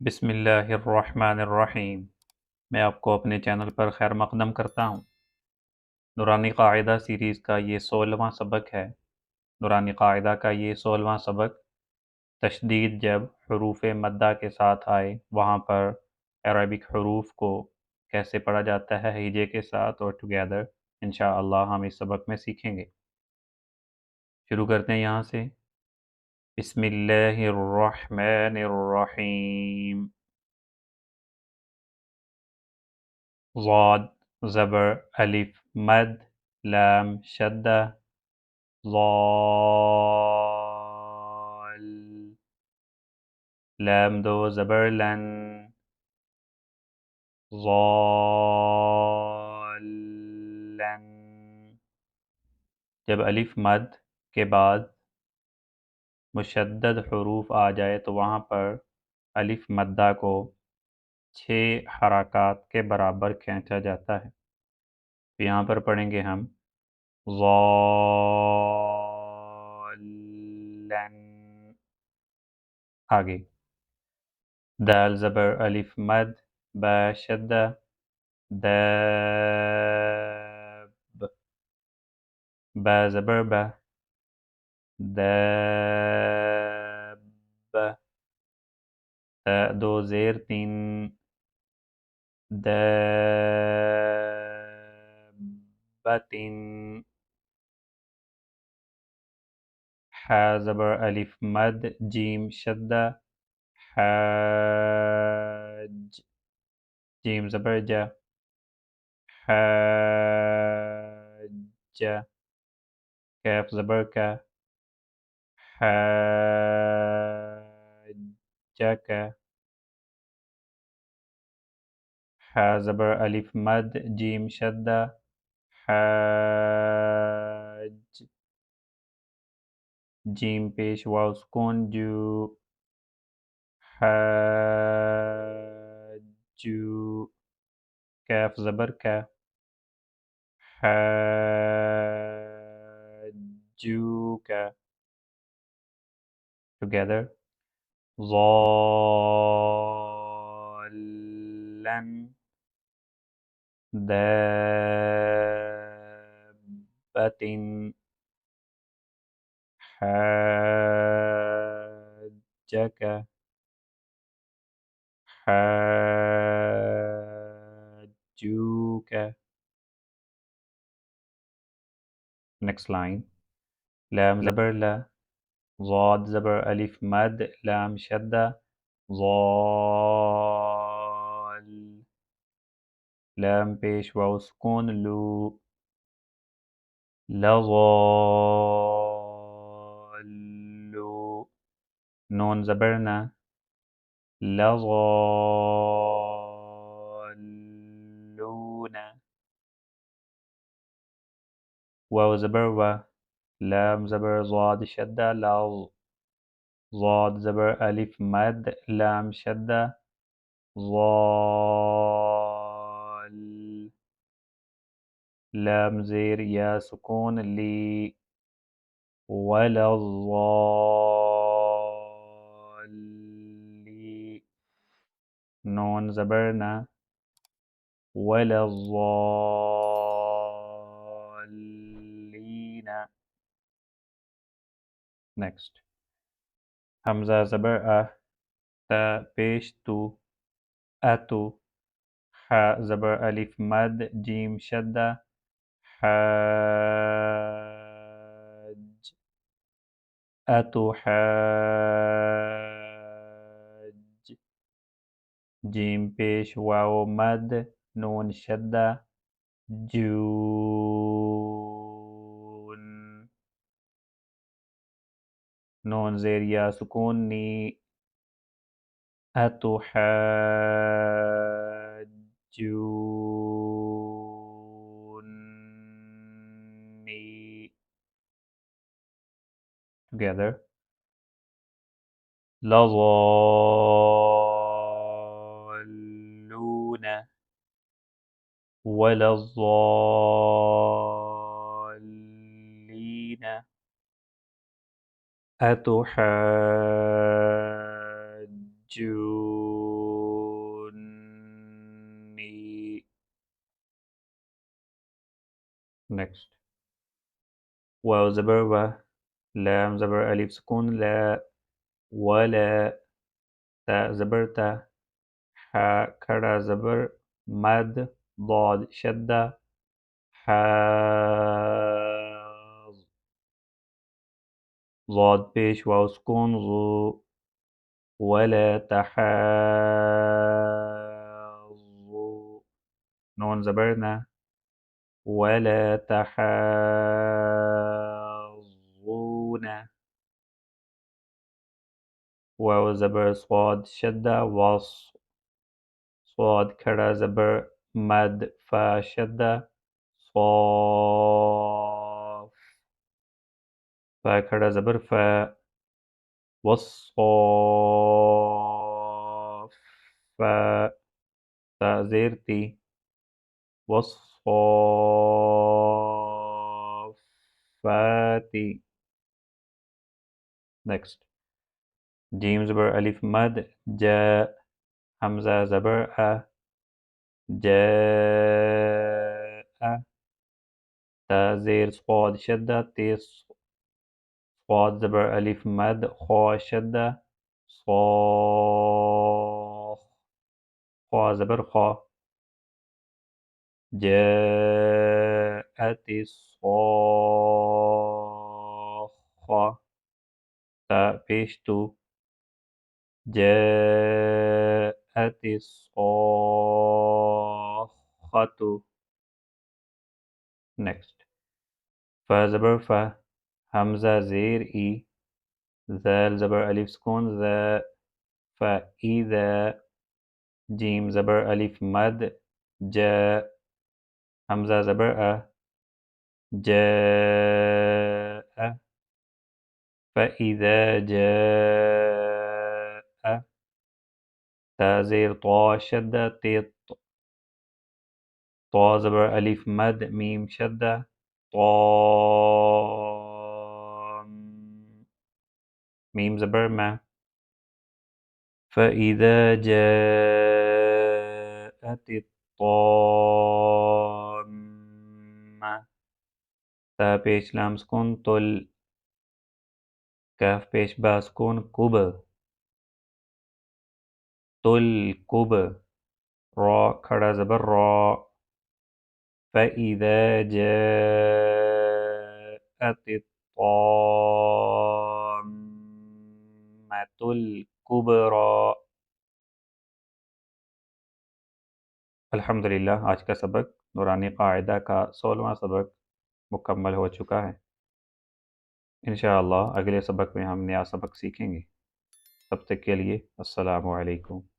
بسم اللہ الرحمن الرحیم۔ میں آپ کو اپنے چینل پر خیر مقدم کرتا ہوں۔ نورانی قاعدہ سیریز کا یہ 16واں سبق ہے۔ نورانی قاعدہ کا یہ 16واں سبق تشدید جب حروف مدہ کے ساتھ آئے وہاں پر عربک حروف کو کیسے پڑھا جاتا ہے ہیجے کے ساتھ اور ٹوگیدر انشاءاللہ ہم اس سبق میں سیکھیں گے۔ شروع کرتے ہیں یہاں سے۔ بسم اللہ الرحمن الرحیم۔ ضاد زبر الف مد لام شدہ ضال لام دو زبر لن ضالن۔ جب الف مد کے بعد مشدد حروف آ جائے تو وہاں پر الف مدہ کو 6 حرکات کے برابر کھینچا جاتا ہے۔ تو یہاں پر پڑھیں گے ہم ضالن۔ آگے دال زبر الف مد با شدہ داب با زبر با داب تا دو زیر تین دابت۔ حا زبر الف مد جیم شدہ حاج جیم زبر جا حاج کاف زبر کا حاجک۔ حا زبر الف مد جیم شدہ حاج جیم پیش واو سکون جو حاجو کاف زبر کا حاجوک۔ together ضالن دابت حاجک حاجوک۔ next line لام زبر لا ضاد زبر الف مد لام شدہ ضال لام پیش واو سکون لو لضالو نون زبر نا لضالون واو زبر و لام زبر ضاد شدہ لظ ضاد زبر الف مد لام شدہ ضال لام زیر یا سکون لی ولا الضالی نون زبر نا ولا الضالین۔ next حمزہ زبر تا پیش تو اتو حا زبر الف مد جیم شدہ حاج اتو حاج جیم پیش واو مد نون شدہ جون نون زیر یا سکون نی اتحاجونی together لضالون ولا الضالين أتحاجون نیکسٹ واو زبر و، لام زبر الف سکون لا، ولا، تا زبر تا، حا کھڑا زبر مد، ضاد شدہ، حاض، ضاد پیش واو سکون ضو، ولا تحاضوا، نون زبرنا، ولا تحاضون، واو زبر صاد شدة وص، صاد کھڑا زبر مد فا شدة، صاف، فا کھڑا زبر فا، والصافات، تا زیر تی، والصافات. نیکسٹ جیم زبر الف مد جا، حمزہ زبر أ، جاء، تا زیر صاد شدة تیس، صاد زبر الف مد خا شدة، صاخ، خا زبر خا، جاءت الصاخة، تا پیش تو، جاءت الصاخة. نیکسٹ فا زبر فا، حمزہ زیر ای، ذال زبر الف سکون ذا، فإذا، جیم زبر الف مد جا، حمزہ زبر أ، جاء، فإذا جاء، تا زیر طا شدة تیت، طا زبر الف مد میم شدة، طام، میم زبر ما، فإذا جاءت الطامة، تا پیش لام سکون تل، کاف پیش با سکون کب، تل کب، را کھڑا زبر را، فإذا جاءت الطامة الكبرى. الحمدللہ آج کا سبق نورانی قاعدہ کا 16واں سبق مکمل ہو چکا ہے۔ انشاءاللہ اگلے سبق میں ہم نیا سبق سیکھیں گے۔ تب تک کے لیے السلام علیکم۔